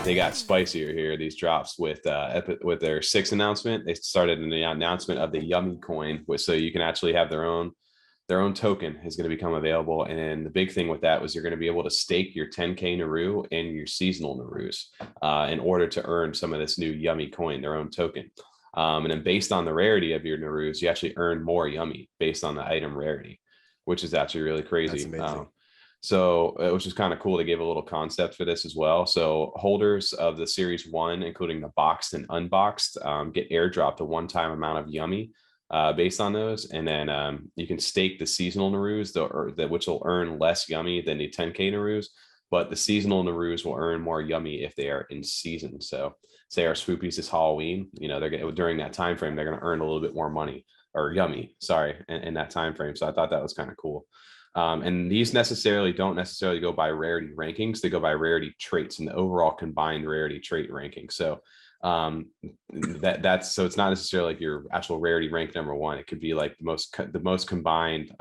they got spicier here, these drops with their sixth announcement. They started an announcement of the Yummi coin, so you can actually have their own token is going to become available. And then the big thing with that was you're going to be able to stake your 10K Naru and your seasonal Narus in order to earn some of this new Yummi coin, their own token. And then based on the rarity of your Narus, you actually earn more Yummi based on the item rarity, which is actually really crazy. That's amazing. So it was just kind of cool. They gave a little concept for this as well. So holders of the Series 1, including the boxed and unboxed, get airdropped a one-time amount of Yummi based on those. And then you can stake the seasonal Narus, which will earn less Yummi than the 10K Narus. But the seasonal Narus will earn more Yummi if they are in season. So say our Spoopies is Halloween, they're during that time frame, they're going to earn a little bit more money or Yummi, sorry, in that time frame. So I thought that was kind of cool. And these don't necessarily go by rarity rankings. They go by rarity traits and the overall combined rarity trait ranking. So that's so it's not necessarily like your actual rarity rank number one. It could be like the most combined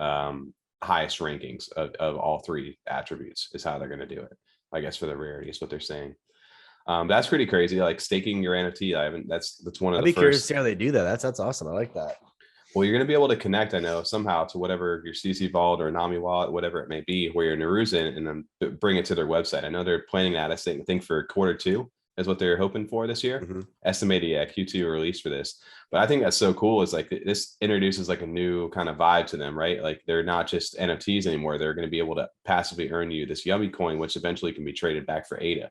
highest rankings of all three attributes is how they're going to do it. I guess for the rarity is what they're saying. That's pretty crazy. Like staking your NFT. That's one of I'd the be curious to first. see how they do that. That's awesome. I like that. Well, you're going to be able to connect, I know, somehow to whatever your CC wallet or Nami wallet, whatever it may be, where your Naru's in, and then bring it to their website. I know they're planning that. I think for Q2 is what they're hoping for this year. Mm-hmm. Estimated, yeah, Q2 release for this. But I think that's so cool. Is like this introduces like a new kind of vibe to them, right? Like they're not just NFTs anymore. They're going to be able to passively earn you this Yummi coin, which eventually can be traded back for ADA.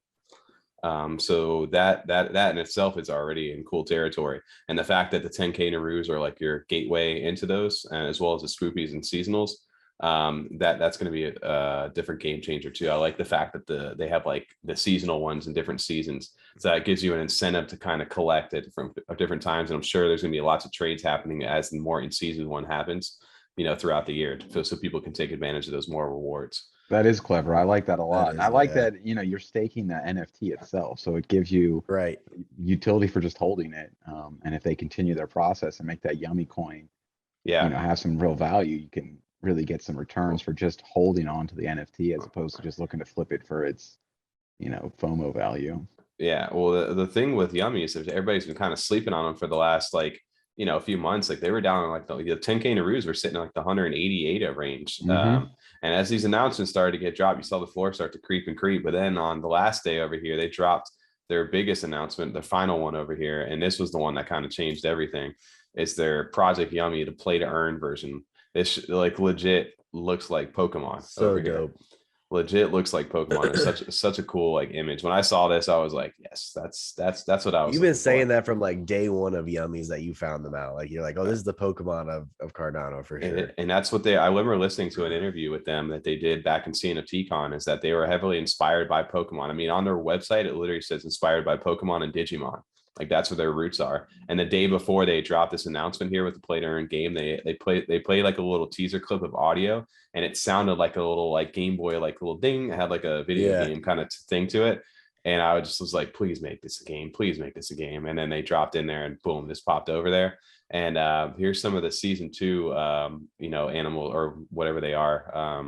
So that in itself is already in cool territory. And the fact that the 10K Narus are like your gateway into those, as well as the Spoopies and seasonals, that's going to be a different game changer too. I like the fact that they have like the seasonal ones in different seasons. So that gives you an incentive to kind of collect it from different times. And I'm sure there's going to be lots of trades happening as the more in season one happens, throughout the year, so people can take advantage of those more rewards. That is clever. I like that a lot. And I like yeah. that, you're staking the NFT itself. So it gives you Right. utility for just holding it. And if they continue their process and make that Yummi coin, Yeah. have some real value, you can really get some returns for just holding on to the NFT as opposed to just looking to flip it for its, FOMO value. Yeah, well, the thing with Yummi is that everybody's been kind of sleeping on them for the last a few months. Like they were down in like the 10K Narus were sitting in like the 188 range. And as these announcements started to get dropped, you saw the floor start to creep and creep. But then on the last day over here, they dropped their biggest announcement, the final one over here, and this was the one that kind of changed everything. It's their Project Yummi, the play to earn version. This like legit looks like Pokemon. So over dope. Here. Legit looks like Pokemon. It's such a cool like image. When I saw this, I was like, yes, that's what I was. You've been saying that from like day one of Yummies that you found them out. Like you're like, oh, this is the Pokemon of Cardano for sure. And that's what I remember listening to an interview with them that they did back in CNFT Con, is that they were heavily inspired by Pokemon. I mean, on their website, it literally says inspired by Pokemon and Digimon. Like that's where their roots are. And the day before they dropped this announcement here with the play to earn game, they played like a little teaser clip of audio, and it sounded like a little like Game Boy, like little ding. It had like a video game kind of thing to it. And I just was like, please make this a game. Please make this a game. And then they dropped in there and boom, this popped over there. And here's some of the season 2, animal or whatever they are,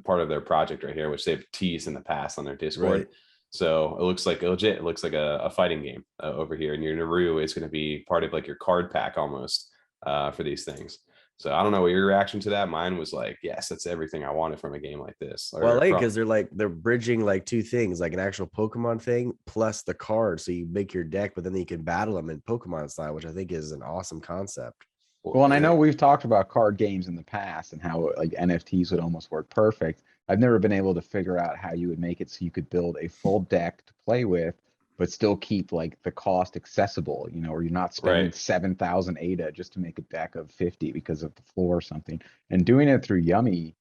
part of their project right here, which they've teased in the past on their Discord. Right. So it looks like legit. It looks like a fighting game over here. And your Naru is going to be part of like your card pack almost for these things. So I don't know what your reaction to that. Mine was like, yes, that's everything I wanted from a game like this. Well, I like because they're bridging like two things, like an actual Pokemon thing plus the card. So you make your deck, but then you can battle them in Pokemon style, which I think is an awesome concept. Well, and I know we've talked about card games in the past and how like NFTs would almost work perfect. I've never been able to figure out how you would make it so you could build a full deck to play with, but still keep like the cost accessible, or you're not spending 7,000 ADA just to make a deck of 50 because of the floor or something. And doing it through Yummi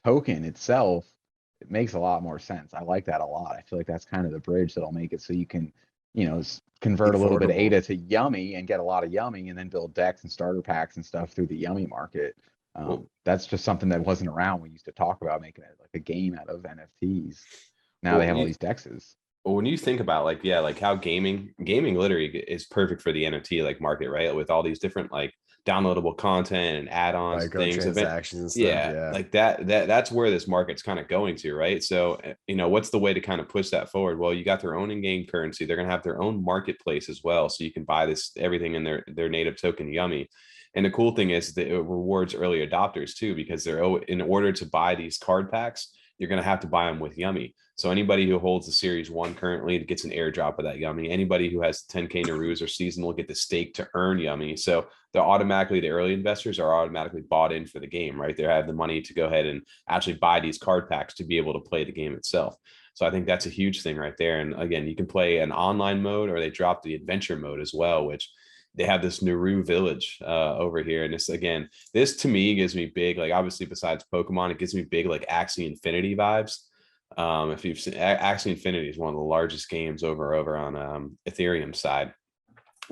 token itself, it makes a lot more sense. I like that a lot. I feel like that's kind of the bridge that'll make it so you can, convert a little bit of ADA to Yummi and get a lot of Yummi and then build decks and starter packs and stuff through the Yummi market. That's just something that wasn't around. We used to talk about making it like a game out of NFTs. Now they have all these dexes. Well, when you think about like how gaming literally is perfect for the NFT like market, right? With all these different like downloadable content and add-ons and things. Microtransactions and stuff. Yeah, Yeah. like that's where this market's kind of going to, right? So, what's the way to kind of push that forward? Well, you got their own in-game currency. They're going to have their own marketplace as well. So you can buy this everything in their native token Yummi. And the cool thing is that it rewards early adopters too, because in order to buy these card packs, you're going to have to buy them with Yummi. So anybody who holds the Series 1 currently gets an airdrop of that Yummi. Anybody who has 10K Narus or season will get the stake to earn Yummi. So they're automatically, the early investors are automatically bought in for the game, right? They have the money to go ahead and actually buy these card packs to be able to play the game itself. So I think that's a huge thing right there. And again, you can play an online mode, or they drop the adventure mode as well, which they have this Naru village over here. And this to me gives me big, like obviously besides Pokemon, it gives me big like Axie Infinity vibes. If you've seen Axie Infinity is one of the largest games over on Ethereum side.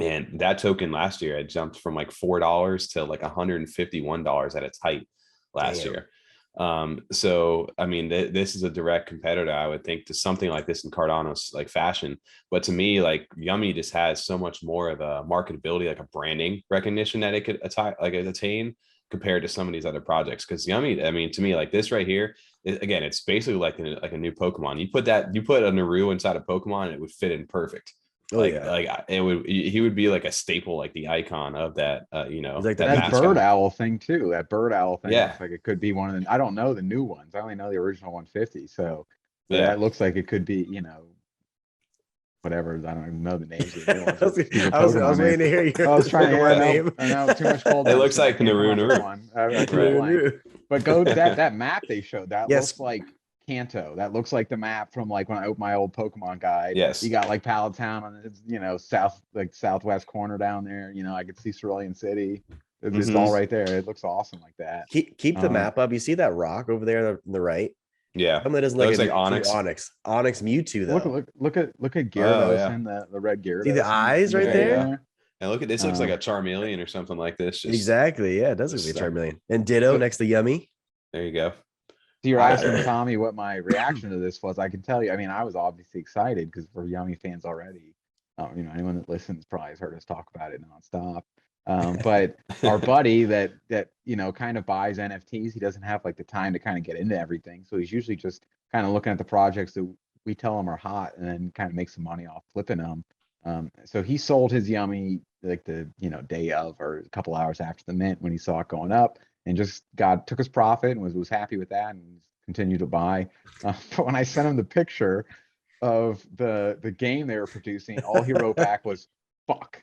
And that token last year had jumped from like $4 to like $151 at its height last year. So I mean, this is a direct competitor, I would think, to something like this in Cardano's like fashion. But to me, like Yummi just has so much more of a marketability, like a branding recognition that it could attain compared to some of these other projects. Because Yummi, I mean, to me, like this right here, again, it's basically like a new Pokemon. You put a Naru inside a Pokemon, and it would fit in perfect. Like he would be like a staple, like the icon of that, like that bird owl thing too. That bird owl thing looks like it could be one of the, I don't know the new ones. I only know the original 150. So that looks like it could be, whatever. I don't even know the names of the new ones. I was waiting to hear your I was trying to hear name. I know too much cold. It looks like Naru. But go that map they showed. That looks like Kanto. That looks like the map from like when I opened my old Pokemon guide. Yes. You got like Palatown on its, southwest corner down there. I could see Cerulean City. It's all right there. It looks awesome like that. Keep the map up. You see that rock over there on the right? Yeah. That doesn't look like Onyx. Onyx Mewtwo though. Look at Gyarados and the red Gyarados. See the eyes right there? And look at this, looks like a Charmeleon or something like this. Exactly. Yeah, it does look like a Charmeleon. And Ditto next to Yummi. There you go. So you're asking Tommy what my reaction to this was. I can tell you, I mean, I was obviously excited because we're Yummi fans already. Anyone that listens probably has heard us talk about it nonstop. But our buddy that kind of buys NFTs, he doesn't have like the time to kind of get into everything. So he's usually just kind of looking at the projects that we tell him are hot and then kind of make some money off flipping them. So he sold his Yummi like the day of, or a couple hours after the mint when he saw it going up. And just took his profit and was happy with that and continued to buy. But when I sent him the picture of the game they were producing, all he wrote back was "fuck."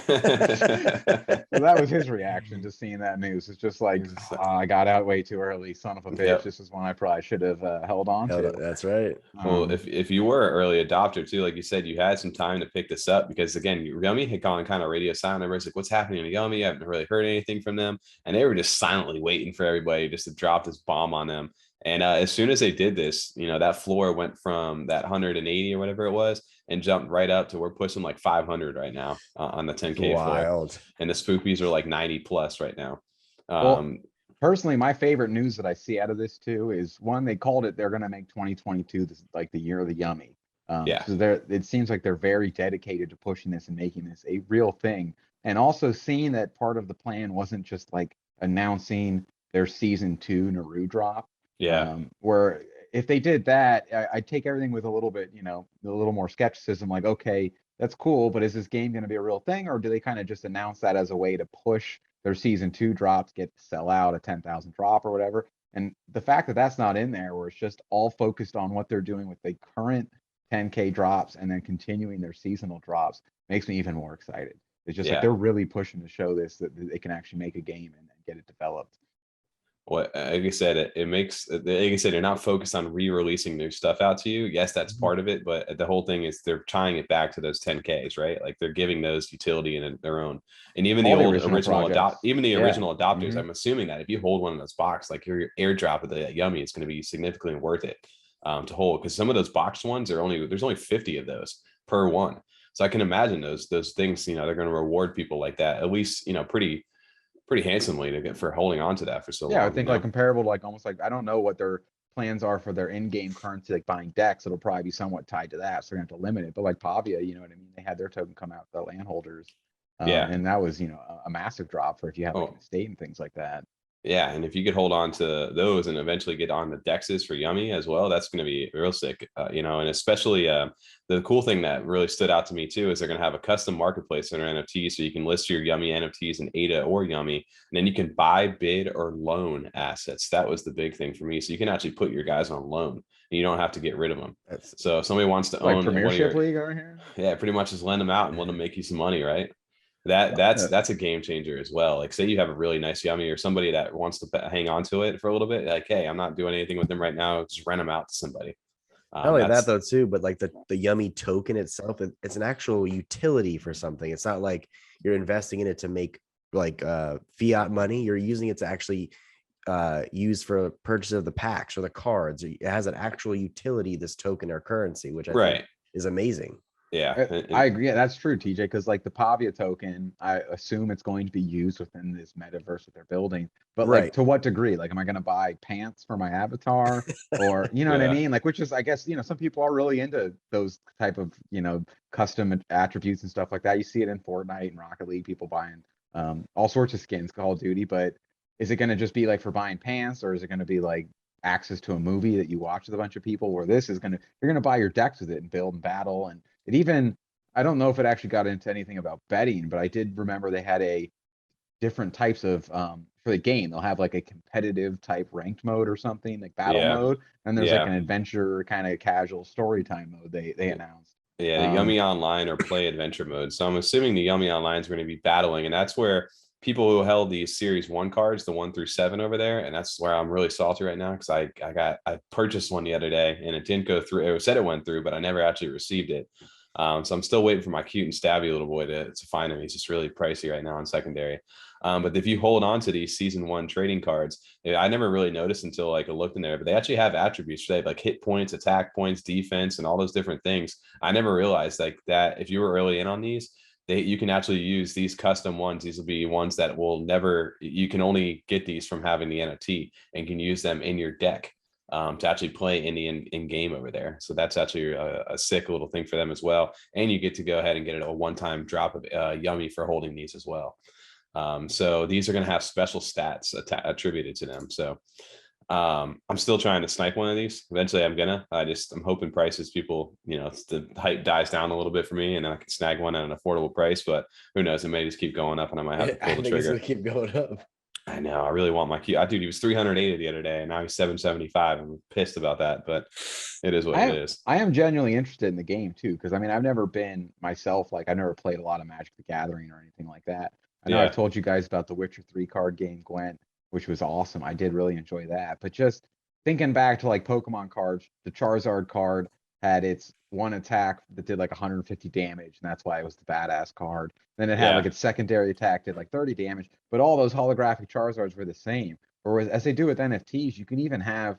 So that was his reaction to seeing that news. It's just like, I got out way too early, son of a bitch. Yep. This is one I probably should have held on to. That's right. Well, if you were an early adopter too, like you said, you had some time to pick this up because again, Yummi had gone kind of radio silent. Everybody's like, what's happening to Yummi? I haven't really heard anything from them. And they were just silently waiting for everybody just to drop this bomb on them. And as soon as they did this, that floor went from that 180 or whatever it was and jumped right up to we're pushing like 500 right now on the 10K floor. And the Spoopies are like 90 plus right now. Personally, my favorite news that I see out of this too is one, they called it, they're going to make 2022 like the year of the Yummi. So it seems like they're very dedicated to pushing this and making this a real thing. And also seeing that part of the plan wasn't just like announcing their season 2 Naru drop. Where if they did that, I'd take everything with a little bit, a little more skepticism. Like, okay, that's cool, but is this game going to be a real thing, or do they kind of just announce that as a way to push their season 2 drops, sell out a 10,000 drop or whatever? And the fact that that's not in there, where it's just all focused on what they're doing with the current 10K drops and then continuing their seasonal drops, makes me even more excited. It's just like they're really pushing to show this that they can actually make a game and get it developed. Well, like I said, it makes, like I said, you're not focused on re-releasing new stuff out to you. Yes, that's part of it, but the whole thing is they're tying it back to those 10Ks, right? Like they're giving those utility in their own. And even All the original original adopters, I'm assuming that if you hold one of those boxes, like your airdrop of the Yummi, it's going to be significantly worth it to hold, because some of those boxed ones there's only 50 of those per one. So I can imagine those things, they're going to reward people like that, at least, pretty handsomely to get for holding on to that for so long. I think like comparable to like almost like, I don't know what their plans are for their in-game currency, like buying decks. It'll probably be somewhat tied to that. So they're going to have to limit it. But like Pavia, you know what I mean? They had their token come out, the landholders. Yeah. And that was, you know, a massive drop for if you have like Oh, an estate and things like that. yeah, and if you could hold on to those and eventually get on the dexes for Yummy as well, that's going to be real sick, you know. And especially the cool thing that really stood out to me too is they're going to have a custom marketplace in their NFT, so you can list your Yummy NFTs in ADA or Yummy, and then you can buy, bid, or loan assets. That was the big thing for me. So you can actually put your guys on loan, and you don't have to get rid of them. That's So if somebody wants to Like own one of Premiership your, League over here. yeah, pretty much just lend them out and let them make you some money, right? Yeah. That's a game changer as well. Like, say you have a really nice Yummy or somebody that wants to hang on to it for a little bit, like, hey, I'm not doing anything with them right now, just rent them out to somebody. not only that That's though too, but like the Yummy token itself, it's an actual utility for something. It's not like you're investing in it to make like fiat money. You're using it to actually use for purchase of the packs or the cards. It has an actual utility, this token or currency, which I think right. is amazing. Yeah. I agree. Yeah, that's true, TJ. Because like the Pavia token, I assume it's going to be used within this metaverse that they're building. But like, Right. to what degree? Like, am I going to buy pants for my avatar, or you know what I Yeah. mean? Like, which is, I guess, you know, some people are really into those type of, you know, custom attributes and stuff like that. You see it in Fortnite and Rocket League, people buying all sorts of skins, Call of Duty. But is it going to just be like for buying pants, or is it going to be like access to a movie that you watch with a bunch of people? Where this is you're gonna buy your decks with it and build and battle and it even, I don't know if it actually got into anything about betting, but I did remember they had a different types of for the game. They'll have like a competitive type ranked mode or something, like battle Yeah. mode. And there's like Yeah. an adventure kind of casual story time mode they announced. Yeah, the Um, Yummy Online or play adventure mode. So I'm assuming the Yummy Online is going to be battling, and that's where people who held these Series 1 cards, the 1 through 7 over there, and that's where I'm really salty right now because I purchased one the other day and it didn't go through. It said it went through, but I never actually received it. So I'm still waiting for my cute and stabby little boy to find him. He's just really pricey right now in secondary. But if you hold on to these season 1 trading cards, I never really noticed until like I looked in there, but they actually have attributes. They have like hit points, attack points, defense, and all those different things. I never realized like that if you were early in on these, you can actually use these custom ones. These will be ones that will never, you can only get these from having the NFT and can use them in your deck to actually play in the in game over there. So that's actually a sick little thing for them as well. And you get to go ahead and get a one-time drop of Yummy for holding these as well. So these are going to have special stats attributed to them. So I'm still trying to snipe one of these. Eventually I'm hoping prices, people, you know, the hype dies down a little bit for me and then I can snag one at an affordable price, but who knows, it may just keep going up and I might have to I pull the think it's trigger. gonna keep going up. I know, I really want my Q. Dude, he was 380 the other day and now he's 775. I'm pissed about that, but it is what I it am, is. I am genuinely interested in the game too, because I mean, I've never been myself, like I've never played a lot of Magic the Gathering or anything like that. I know I've Yeah. told you guys about the Witcher 3 card game, Gwent, which was awesome. I did really enjoy that. But just thinking back to like Pokemon cards, the Charizard card had its one attack that did like 150 damage, and that's why it was the badass card. Then it had like Yeah. its secondary attack did like 30 damage, but all those holographic Charizards were the same. Whereas as they do with NFTs, you can even have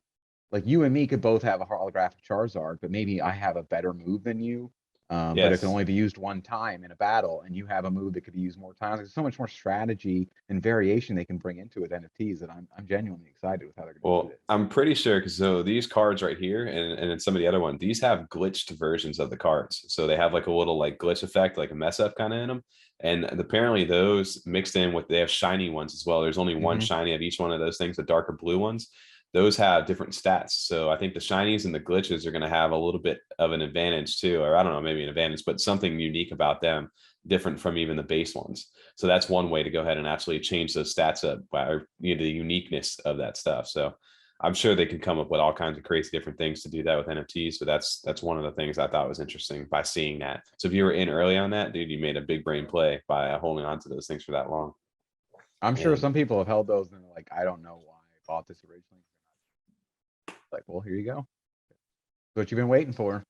like you and me could both have a holographic Charizard, but maybe I have a better move than you. But it can Yes. only be used one time in a battle, and you have a move that could be used more times. There's so much more strategy and variation they can bring into with NFTs that I'm genuinely excited with how they're going to do Well, this. I'm pretty sure because so these cards right here and then some of the other ones, these have glitched versions of the cards. So they have like a little like glitch effect, like a mess up kind of in them. And apparently those mixed in with they have shiny ones as well. There's only one shiny of each one of those things, the darker blue ones. Those have different stats. So I think the shinies and the glitches are going to have a little bit of an advantage too, or I don't know, maybe an advantage, but something unique about them, different from even the base ones. So that's one way to go ahead and actually change those stats up by the uniqueness of that stuff. So I'm sure they can come up with all kinds of crazy different things to do that with NFTs. But that's one of the things I thought was interesting by seeing that. So if you were in early on that, dude, you made a big brain play by holding on to those things for that long. I'm sure And some people have held those and they're like, I don't know why I bought this originally. Like, well, here you go. That's what you've been waiting for.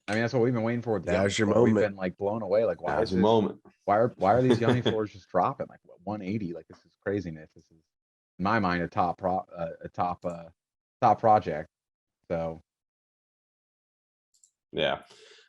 I mean, that's what we've been waiting for with the Yummy Now's your floor. We've moment. been like blown away. Like, why now's is your this? moment. Why are these Yummy floors just dropping like what, 180? Like, this is craziness. This is, in my mind, a top project. So Yeah.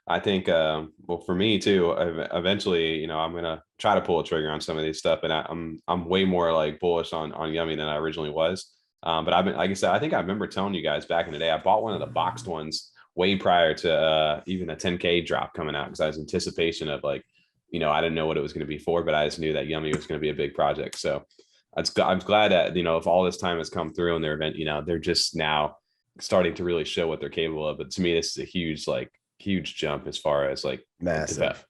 I think, well, for me too, eventually, you know, I'm gonna try to pull a trigger on some of these stuff, and I'm way more like bullish on Yummy than I originally was. But I've been, like I said, I think I remember telling you guys back in the day, I bought one of the boxed ones way prior to even a 10K drop coming out because I was in anticipation of like you know, I didn't know what it was going to be for, but I just knew that Yummy was going to be a big project. So I'm glad that, you know, if all this time has come through in their event, you know, they're just now starting to really show what they're capable of. But to me, this is a huge jump as far as like Massive.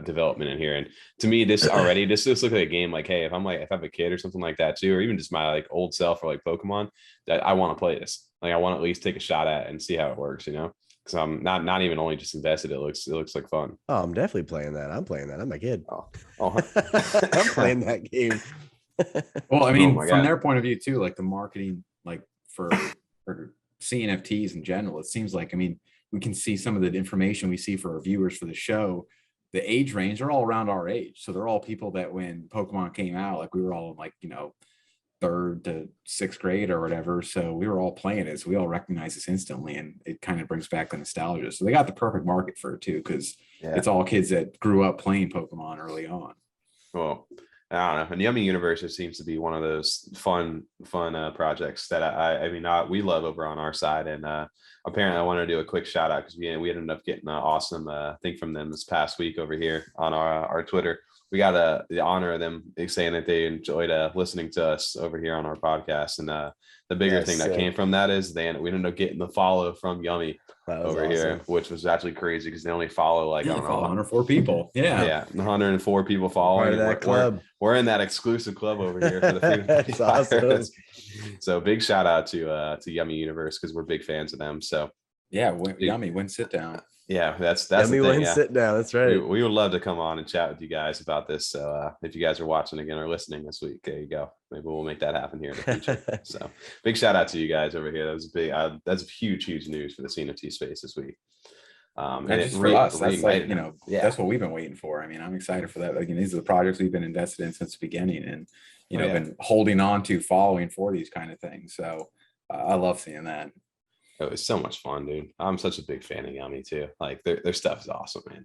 development in here. And to me, this already this looks like a game like, hey, if I have a kid or something like that too, or even just my like old self or like Pokemon, that I want to play this. Like I want to at least take a shot at and see how it works, you know. Because I'm not even only just invested. It looks like fun. Oh, I'm definitely playing that. I'm playing that. I'm a kid. Oh, I'm playing that game. Well, I mean, my from God. their point of view too, like the marketing, like for CNFTs in general, it seems like, I mean, we can see some of the information we see for our viewers for the show. The age range are all around our age, so they're all people that when Pokemon came out, like we were all like, you know, 3rd to 6th grade or whatever. So we were all playing it, so we all recognize this instantly, and it kind of brings back the nostalgia. So they got the perfect market for it too, because it's all kids that grew up playing Pokemon early on. Well, I don't know. And Yummy Universe just seems to be one of those fun projects that I mean, we love over on our side. And apparently I wanted to do a quick shout out because we ended up getting an awesome thing from them this past week over here on our Twitter. We got the honor of them saying that they enjoyed listening to us over here on our podcast. And the bigger thing that came from that is we ended up getting the follow from Yummy over here, which was actually crazy because they only follow like, I don't know, 104 people. Yeah. 104 people following. That club. We're in that exclusive club over here for the Freedom. That's awesome. So big shout out to Yummy Universe because we're big fans of them. So yeah, Yummy, when sit down. Yeah, that's Yummy the thing. Yeah. Sit down. That's right. We would love to come on and chat with you guys about this. So if you guys are watching again or listening this week, there you go. Maybe we'll make that happen here in the future. So big shout out to you guys over here. That was big. That's huge news for the CNFT space this week. And just for us, that's like, you know, that's what we've been waiting for. I mean, I'm excited for that. Like, these are the projects we've been invested in since the beginning, and you know, been holding on to, following for these kind of things. So I love seeing that. It was so much fun, dude. I'm such a big fan of Yummy too. Like their stuff is awesome, man.